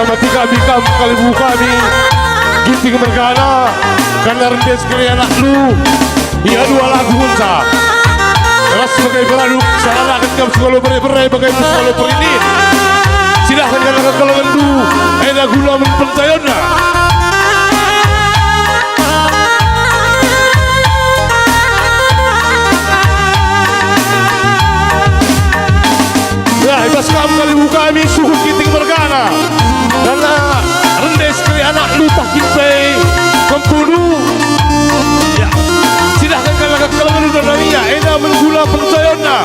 mati kami kalbu kami ginting mergana karena rendes kali anak lu ia dua lagu unsa keras sebagai peraduk sarana ketika sekolah berai-berai bagai sekolah perinin silahkan katakan kalau gendu ada gula menpentayona ya ibas kamu kalbu kami suku ginting mergana karena rendes kali anak lu tak kimpai kempudu ya silahkan katakan kalau gendu dan ia ada menggula pentayona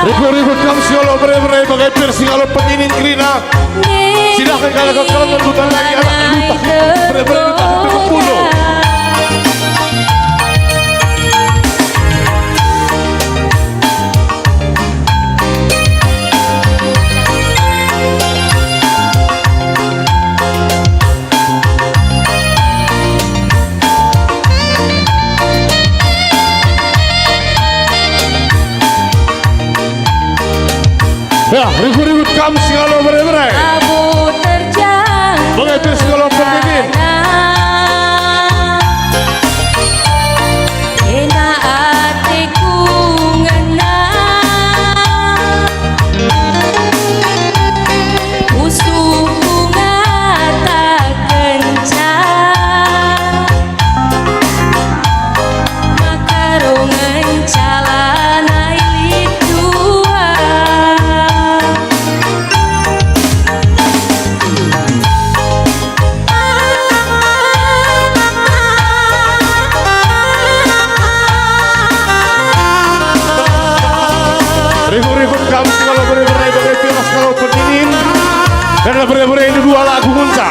ribut-ribut kamu siolo berai-berai bagai persingalo peninin krina silahkan katakan kalau mendutan lagi anak lupa berai-berai lupa berkepuno ya, ribut-ribut kamu singalo berai-berai bagai persingalo pendingin karena berai-berai ini dua lagu unsa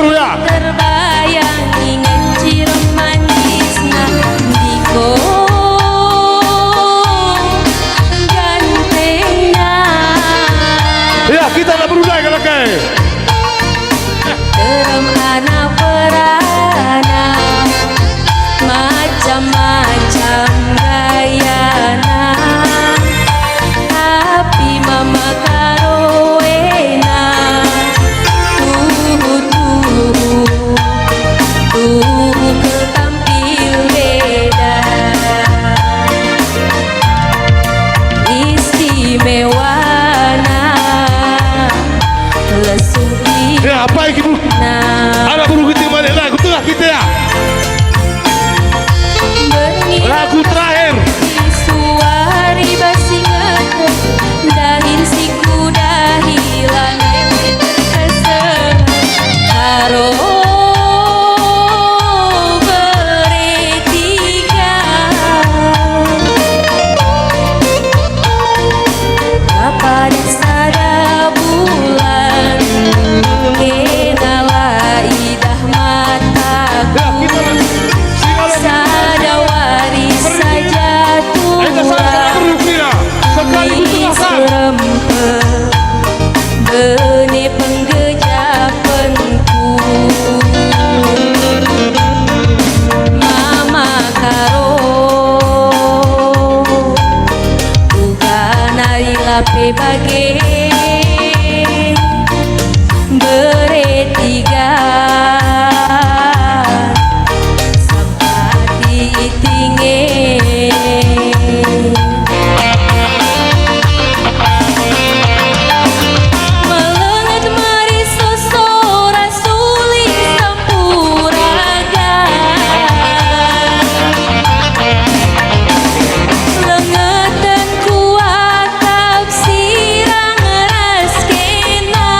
seru ya. Terbayang ingat cium manisna diko gantengna. Ya kita nak berundai kalau kayak. Terem anak perana macam-macam gayana, tapi mama karoena tuh ketampil beda istimewana lesung Ya apa yang ibu? Anak buru kita mana lagu tengah kita ya. Lagu terakhir. Suari basingan dahil si kuda hilang karo bertiga pada sada bulan kenala idah mataku sada waris saja tulang ni serempe bene penggejapanku mama karo bukan ari lape bage beretiga sampai tinggi melengat mari sosora suling sampuraga lengetan kuatap sirang raskena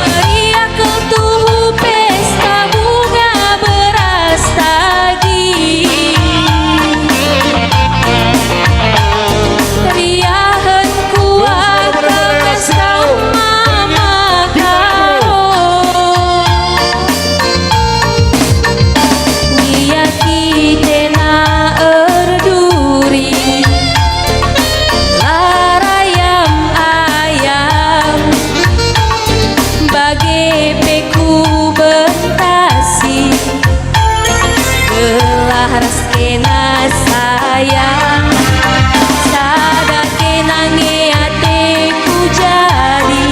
meriah ketuhu pesta bunga beras tagi riahan kuatap sama karo niati tena erduri larayam ayam bage peku bentasi gelah raskena sayang sada kena ngeateku jadi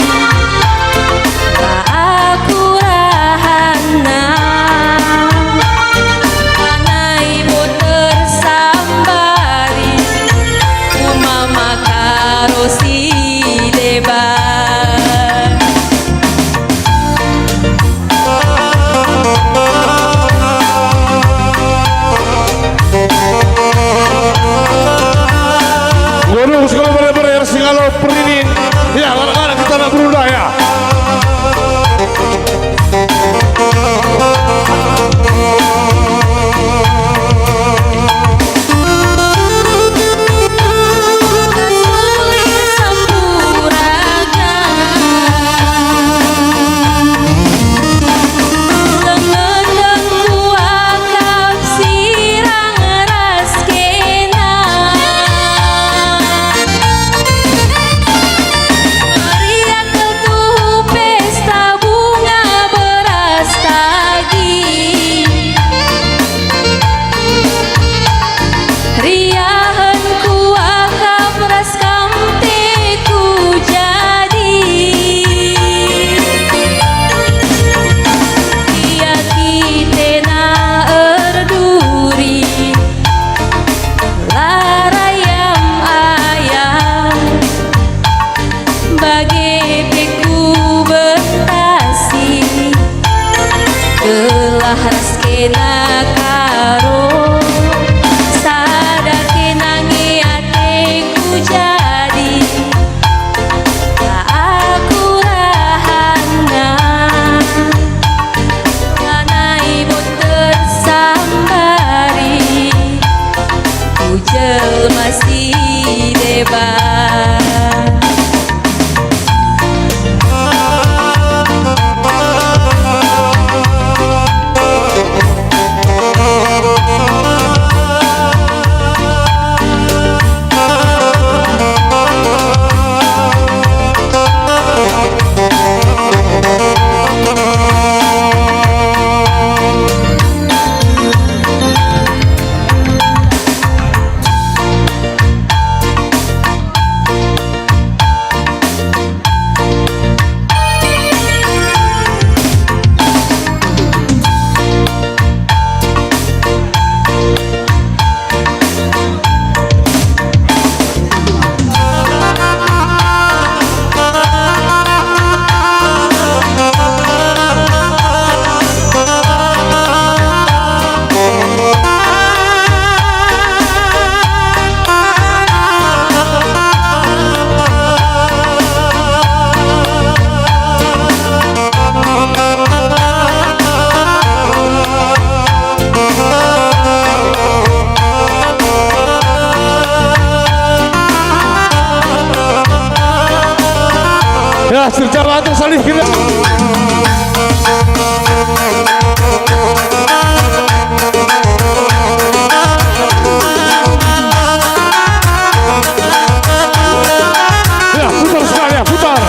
aku rahana anai bo tersambari umama karo si debar Gunung sekolah benar-benar singalo perini. Ya kadang-kadang kita nak berundai ya. suling sampuraga lengetan kuakap sirang raskena meriah ketuhu pesta bunga beras tagi riahan kuakap ras kamteku jadi ia kitena erduri larayam ayam bage peku bentasi gelah raskena karo sada kena ngeateku jadi aku rahana anai bo tersambari ujel masih debat Nasir Jawatan Salih kita. Ya, putar sekali ya, putar.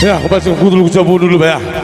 Ya, kembali ke dulu, coba dulu ya.